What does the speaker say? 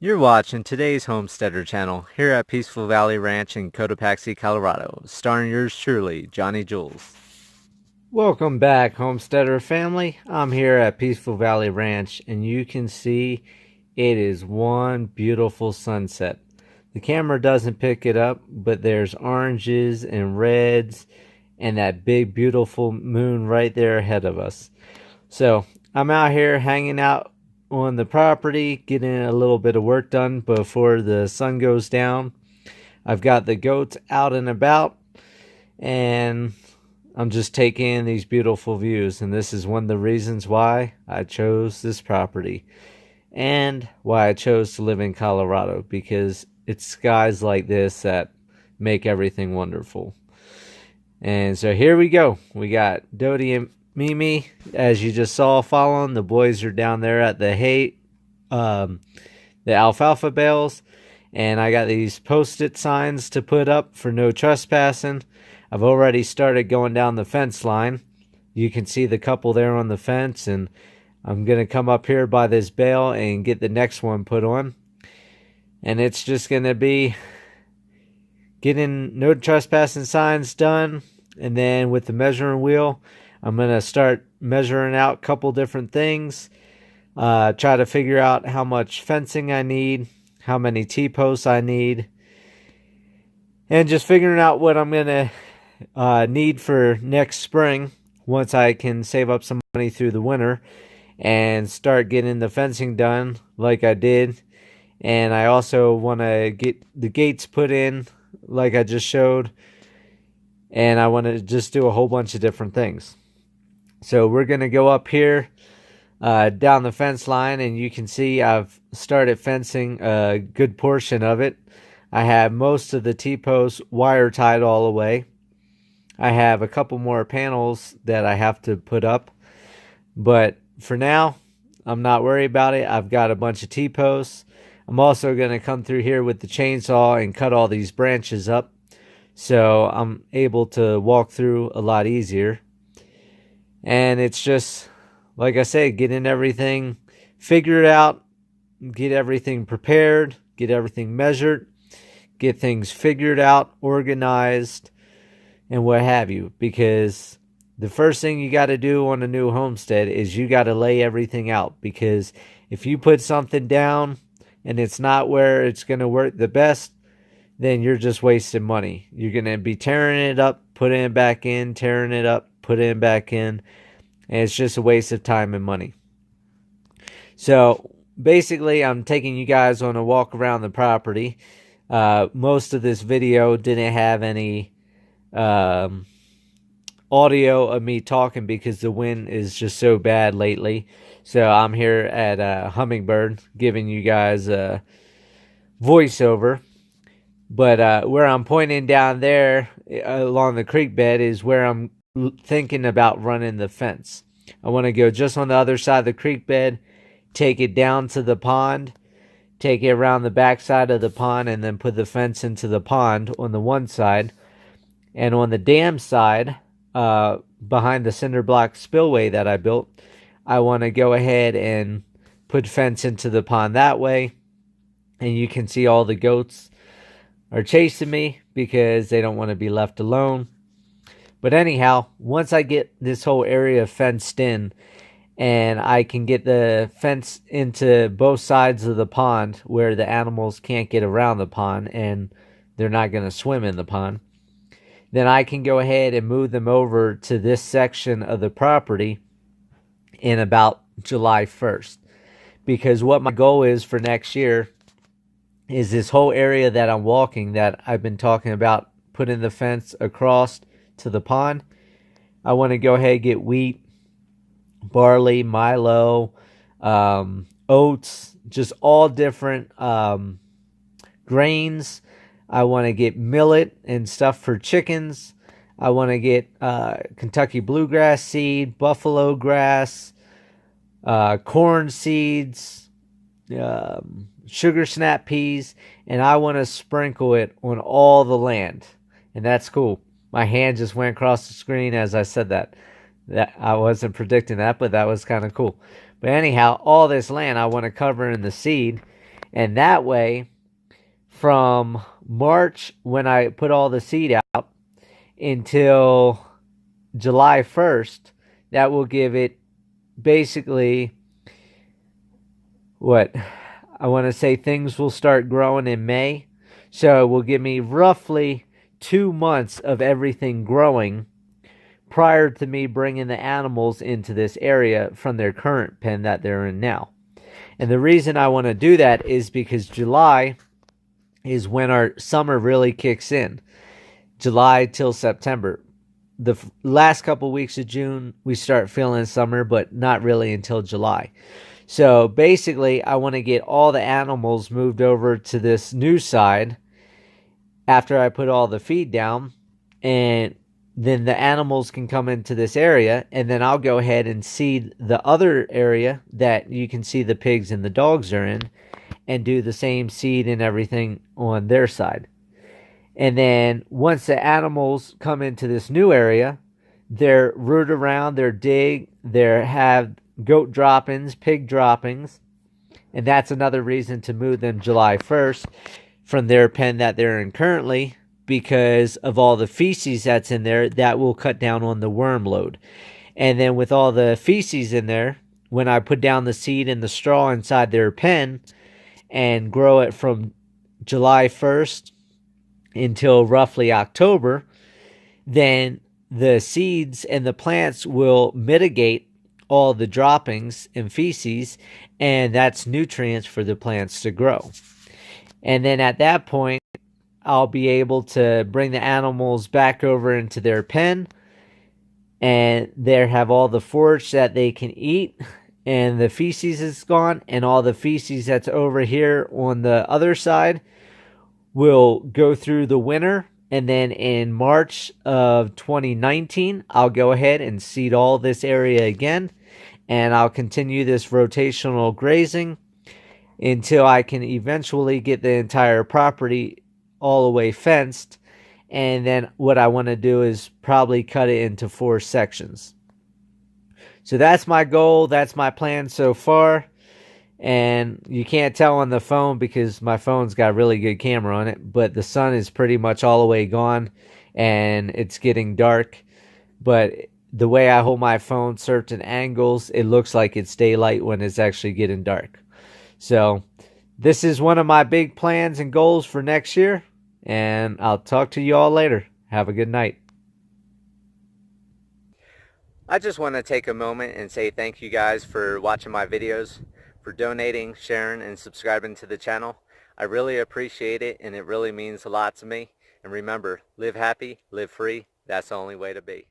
You're watching today's Homesteader channel here at Peaceful Valley Ranch in Cotopaxi, Colorado, starring yours truly, Johnny Jules. Welcome back, Homesteader family. I'm here at Peaceful Valley Ranch, and you can see it is one beautiful sunset. The camera doesn't pick it up, but there's oranges and reds and that big beautiful moon right there ahead of us. So I'm out here hanging out on the property, getting a little bit of work done before the sun goes down. I've got the goats out and about, and I'm just taking in these beautiful views. And this is one of the reasons why I chose this property and why I chose to live in Colorado, because it's skies like this that make everything wonderful. And so here we go. We got Dodie and Mimi, as you just saw, following. The boys are down there at the the alfalfa bales, and I got these post-it signs to put up for no trespassing. I've already started going down the fence line. You can see the couple there on the fence, and I'm gonna come up here by this bale and get the next one put on. And it's just gonna be getting no trespassing signs done, and then with the measuring wheel, I'm going to start measuring out a couple different things, try to figure out how much fencing I need, how many T-posts I need, and just figuring out what I'm going to need for next spring once I can save up some money through the winter and start getting the fencing done like I did. And I also want to get the gates put in like I just showed, and I want to just do a whole bunch of different things. So we're going to go up here down the fence line, and you can see I've started fencing a good portion of it. I have most of the T-posts wire tied all the way. I have a couple more panels that I have to put up, but for now, I'm not worried about it. I've got a bunch of T-posts. I'm also going to come through here with the chainsaw and cut all these branches up, so I'm able to walk through a lot easier. And it's just, like I said, getting everything figured out, get everything prepared, get everything measured, get things figured out, organized, and what have you. Because the first thing you got to do on a new homestead is you got to lay everything out. Because if you put something down and it's not where it's going to work the best, then you're just wasting money. You're going to be tearing it up, putting it back in, tearing it up, putting it back in, and it's just a waste of time and money. So basically, I'm taking you guys on a walk around the property. Most of this video didn't have any audio of me talking because the wind is just so bad lately. So I'm here at Hummingbird giving you guys a voiceover. But where I'm pointing down there along the creek bed is where I'm thinking about running the fence. I want to go just on the other side of the creek bed, take it down to the pond, take it around the back side of the pond, and then put the fence into the pond on the one side. And on the dam side, behind the cinder block spillway that I built, I want to go ahead and put fence into the pond that way. And you can see all the goats are chasing me because they don't want to be left alone. But anyhow, once I get this whole area fenced in and I can get the fence into both sides of the pond where the animals can't get around the pond and they're not going to swim in the pond, then I can go ahead and move them over to this section of the property in about July 1st. Because what my goal is for next year is this whole area that I'm walking that I've been talking about putting the fence across to the pond. I want to go ahead and get wheat, barley, milo, oats, just all different grains. I want to get millet and stuff for chickens. I want to get Kentucky bluegrass seed, buffalo grass, corn seeds, sugar snap peas, and I want to sprinkle it on all the land. And that's cool. My hand just went across the screen as I said that. I wasn't predicting that, but that was kind of cool. But anyhow, all this land I want to cover in the seed, And that way, from March, when I put all the seed out, until July 1st, that will give it basically what I want to say, things will start growing in May. So it will give me roughly 2 months of everything growing prior to me bringing the animals into this area from their current pen that they're in now. And the reason I want to do that is because July is when our summer really kicks in. July till September. The last couple weeks of June, we start feeling summer, but not really until July. So basically, I want to get all the animals moved over to this new side after I put all the feed down, and then the animals can come into this area, and then I'll go ahead and seed the other area that you can see the pigs and the dogs are in, and do the same seed and everything on their side. And then once the animals come into this new area, they're root around, they're dig, they have goat droppings, pig droppings, and that's another reason to move them July 1st from their pen that they're in currently, because of all the feces that's in there. That will cut down on the worm load. And then with all the feces in there, when I put down the seed and the straw inside their pen and grow it from July 1st until roughly October, then the seeds and the plants will mitigate all the droppings and feces, and that's nutrients for the plants to grow. And then at that point, I'll be able to bring the animals back over into their pen, and they have all the forage that they can eat, and the feces is gone, and all the feces that's over here on the other side will go through the winter. And then in March of 2019, I'll go ahead and seed all this area again, and I'll continue this rotational grazing until I can eventually get the entire property all the way fenced. And then what I want to do is probably cut it into 4 sections. So that's my goal. That's my plan so far. And you can't tell on the phone because my phone's got a really good camera on it, but the sun is pretty much all the way gone and it's getting dark. But the way I hold my phone, certain angles, it looks like it's daylight when it's actually getting dark. So this is one of my big plans and goals for next year, and I'll talk to you all later. Have a good night. I just want to take a moment and say thank you guys for watching my videos, for donating, sharing, and subscribing to the channel. I really appreciate it, and it really means a lot to me. And remember, live happy, live free. That's the only way to be.